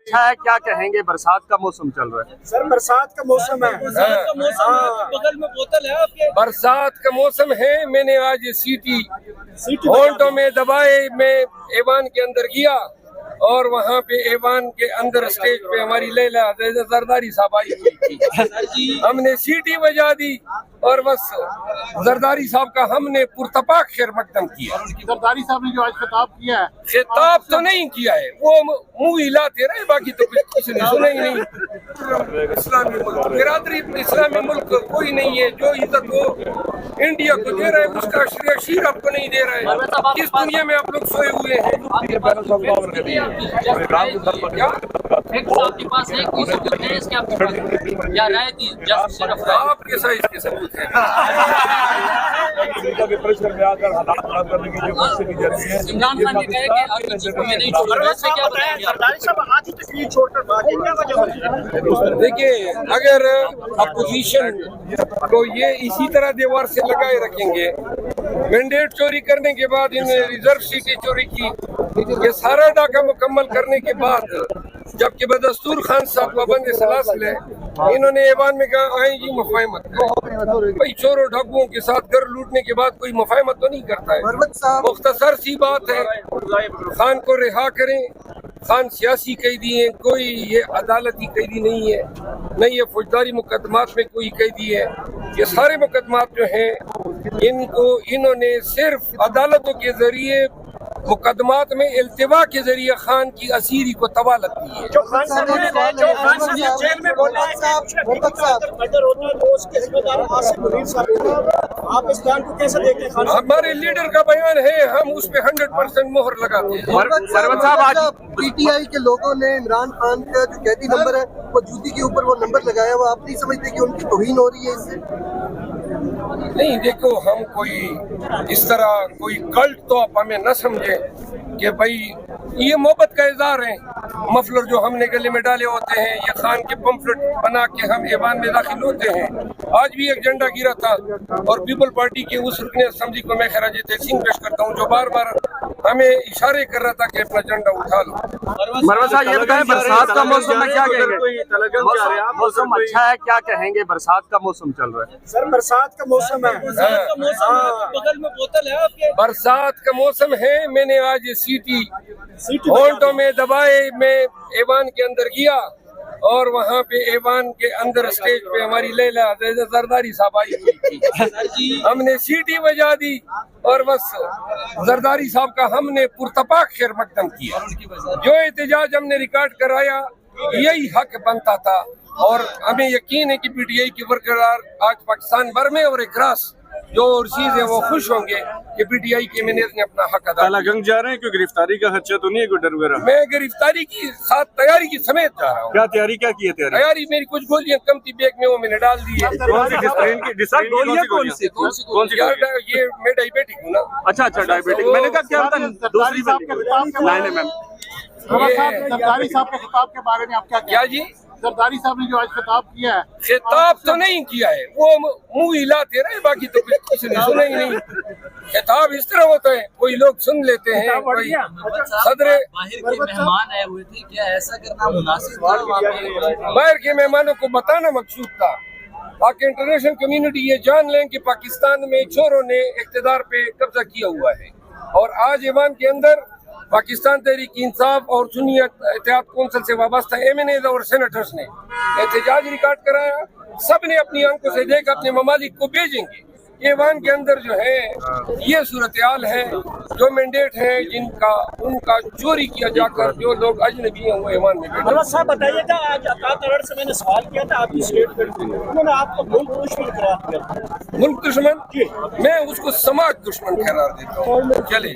अच्छा है, क्या कहेंगे? बरसात का मौसम चल रहा है सर, बरसात का मौसम है। बगल में बोतल है आपके। बरसात का मौसम है। मैंने आज सीटी होंठों में दबाए, मैं ऐवान के अंदर गया और वहाँ पे ऐवान के अंदर स्टेज पे हमारी लैला जरदारी साहब आई हुई थी। हमने सीटी बजा दी और बस जरदारी साहब का हमने पुरतपाक शेर मकदम किया। जरदारी साहब ने जो आज खिताब किया है, खिताब तो नहीं किया है, वो मुंह हिलाते रहे, बाकी तो कुछ नहीं सुना ही नहीं। इस्लामी मुल्क, बिरादरी इस्लामी मुल्क कोई नहीं है। जो इज्जत वो इंडिया को दे रहा है, उसका श्रेय शीर आपको नहीं दे रहा है। किस दुनिया में आप लोग सोए हुए हैं? आपके पास है कोई सबूत है इसके? क्या राय दी आपके साइज के सबूत है। इमरान खान ने कहा कि आपकी चीफ में नहीं छोड़, इससे क्या बताएंगे? जरदारी साहब आज ही तकरीर छोड़कर भागे, क्या वजह? देखिए, अगर अपोजिशन को ये इसी तरह दीवार से लगाए रखेंगे, मैंडेट चोरी करने के बाद इन्हें रिजर्व सीटें चोरी की, ये सारा डाका मुकम्मल करने के बाद जबकि बदस्तूर खान साहब पाबंद सलासिल है, इन्होंने ऐवान में कहा आए जी मुफाहमत करें। भाई चोरों ढाकुओं के साथ घर लूटने के बाद कोई मुफाहमत तो नहीं करता है। मुख्तसर सी बात है, खान को रिहा करें। खान सियासी कैदी हैं, कोई ये अदालती कैदी नहीं है, न ये फौजदारी मुकदमात में कोई कैदी है। ये सारे मुकदमात जो हैं इनको इन्होंने सिर्फ अदालतों के जरिए मुकदमात में इल्तिवा के जरिए खान की असीरी को तबालत की है। जो खान साहब जेल में बोले मर्डर होता है तो उसके जिम्मेदार आसिफ मुनीर साहब, आप इस बयान को कैसे देखते हैं? हमारे लीडर का बयान है, हम उस पे 100% मोहर लगाते हैं। सरवत साहब, आज पीटीआई के लोगों ने इमरान खान का जो कैदी नंबर है वो जूती के ऊपर वो नंबर लगाया हुआ, आप नहीं समझते कि उनकी तौहीन हो रही है इससे? नहीं, देखो, हम कोई इस तरह कोई कल्ट तो आप हमें न समझे कि भाई ये मोहब्बत का इज़हार है। मफलर जो हमने गले में डाले होते हैं, ये खान के पंफलेट बना के हम ऐवान में दाखिल होते हैं। आज भी एक झंडा गिरा था और पीपल पार्टी के उस रुकने असेंबली को मैं खराज तहसीन पेश करता हूँ, जो बार बार हमें इशारे कर रहा था कि अपना झंडा उठा लो। मरवा साहब, ये बताएं, बरसात का मौसम में क्या कहेंगे? मौसम अच्छा है, क्या कहेंगे? बरसात का मौसम चल रहा है सर, बरसात का मौसम है। बगल में बोतल है आपके। बरसात का मौसम है। मैंने आज सीटी होंठों में दबाए, मैं ऐवान के अंदर गया और वहाँ पे ऐवान के अंदर स्टेज पे हमारी लैला जरदारी साहब आई हुई थी। हमने सीटी बजा दी और बस जरदारी साहब का हमने पुरतपाक शेर मकदम किया। जो एहतजाज हमने रिकॉर्ड कराया, यही हक बनता था और हमें यकीन है कि पीटीआई के वर्करार आज पाकिस्तान भर में और अक्रॉस जो ओवरसीज है वो खुश होंगे कि पीटीआई के मैनेजर ने अपना हक अदा किया। गंज जा रहे हैं, क्यों गिरफ्तारी का खर्चा तो नहीं है? कोई डर वगैरह? मैं गिरफ्तारी की साथ तैयारी की समेत जा रहा हूँ। क्या तैयारी, क्या की है तैयारी? मेरी कुछ गोलियां कम थी बैग में, वो मैंने डाल दी है। कौन सी गोलियां? कौन सी? यार, ये मैं डायबिटिक हूँ ना। अच्छा, डायबिटिक। मैंने कहा क्या पता दूसरी नहीं मैम। जरदारी साहब के खिताब के बारे में आप क्या जी? जरदारी साहब ने जो आज खिताब किया है, खिताब तो नहीं किया है, वो मुंह हिलाते रहे, बाकी तो कुछ नहीं सुना ही नहीं। खिताब इस तरह होता है, कोई लोग सुन लेते हैं, कोई सदर बाहर के मेहमान आए हुए थे, क्या ऐसा करना मुनासिब था? बाहर के मेहमानों को बताना मकसूद था ताकि इंटरनेशनल कम्युनिटी ये जान लें कि पाकिस्तान में चोरों ने इक़्तिदार पे कब्जा किया हुआ है। और आज ऐवान के अंदर पाकिस्तान तहरीक इंसाफ और सुन्नी एहतियात कौंसिल से वाबस्ता एमएनएज और सेनेटर्स ने एहतजाज रिकॉर्ड कराया। सब ने अपनी आंखों से देख अपने ममालिक को भेजेंगे। ऐवान के अंदर जो है ये सूरत हाल है, जो मैंडेट है जिनका उनका चोरी किया जाकर जो लोग अजनबी हैं वो ऐवान में बैठे। साहब बताइएगा, आज अकातड़ से मैंने सवाल किया था, आपकी स्टेटमेंट उन्होंने आपको मुल्क दुश्मन करार दिया। मुल्क दुश्मन? मैं उसको समाज दुश्मन करार देता हूँ। चले।